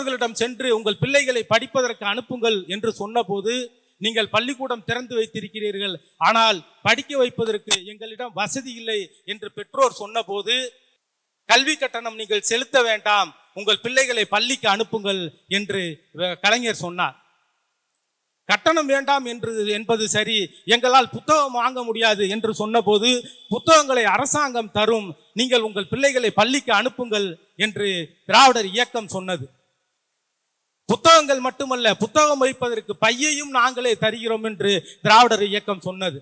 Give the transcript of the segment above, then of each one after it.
பெற்றோர்களிடம் சென்று உங்கள் பிள்ளைகளை படிப்பதற்கு அனுப்புங்கள் என்று சொன்னபோது, நீங்கள் பள்ளிக்கூடம் திறந்து வைத்திருக்கிறீர்கள், ஆனால் படிக்க வைப்பதற்கு எங்களிடம் வசதி இல்லை என்று பெற்றோர் சொன்னபோது, கல்வி கட்டணம் நீங்கள் செலுத்த வேண்டாம், உங்கள் பிள்ளைகளை பள்ளிக்கு அனுப்புங்கள் என்று கலைஞர் சொன்னார். கட்டணம் வேண்டாம் என்பது சரி, எங்களால் புத்தகம் வாங்க முடியாது என்று சொன்னபோது, புத்தகங்களை அரசாங்கம் தரும், நீங்கள் உங்கள் பிள்ளைகளை பள்ளிக்கு அனுப்புங்கள் என்று திராவிடர் இயக்கம் சொன்னது. புத்தகங்கள் மட்டுமல்ல, புத்தகம் வைப்பதற்கு பையையும் நாங்களே தருகிறோம் என்று திராவிடர் இயக்கம் சொன்னது.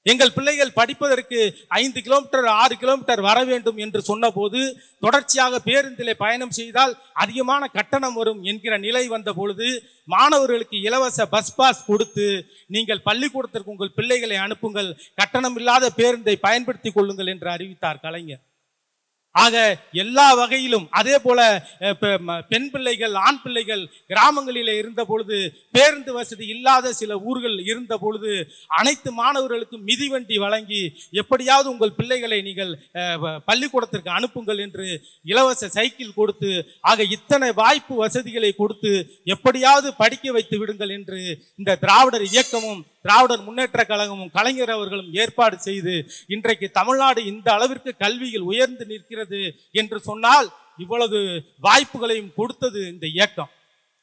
எங்கள் பிள்ளைகள் படிப்பதற்கு 5 கிலோமீட்டர் 6 கிலோமீட்டர் வர வேண்டும் என்று சொன்னபோது, தொடர்ச்சியாக பேருந்திலே பயணம் செய்தால் அதிகமான கட்டணம் வரும் என்கிற நிலை வந்த பொழுது, மாணவர்களுக்கு இலவச பஸ் பாஸ் கொடுத்து, நீங்கள் பள்ளிக்கூடத்திற்கு உங்கள் பிள்ளைகளை அனுப்புங்கள், கட்டணம் இல்லாத பேருந்தை பயன்படுத்திக் கொள்ளுங்கள் என்று அறிவித்தார் கலைஞர். ஆக எல்லா வகையிலும், அதே போல பெண் பிள்ளைகள் ஆண் பிள்ளைகள் கிராமங்களிலே இருந்த பொழுது, பேருந்து வசதி இல்லாத சில ஊர்கள் இருந்த பொழுது, அனைத்து மாணவர்களுக்கும் மிதிவண்டி வழங்கி எப்படியாவது உங்கள் பிள்ளைகளை நீங்கள் பள்ளிக்கூடத்திற்கு அனுப்புங்கள் என்று இலவச சைக்கிள் கொடுத்து, ஆக இத்தனை வாய்ப்பு வசதிகளை கொடுத்து எப்படியாவது படிக்க வைத்து விடுங்கள் என்று இந்த திராவிடர் இயக்கமும் திராவிடர் முன்னேற்ற கழகமும் கலைஞர் அவர்களும் ஏற்பாடு செய்து, இன்றைக்கு தமிழ்நாடு இந்த அளவிற்கு கல்வியில் உயர்ந்து நிற்கிறது என்று சொன்னால், இவ்வளவு வாய்ப்புகளையும் கொடுத்தது இந்த இயக்கம்.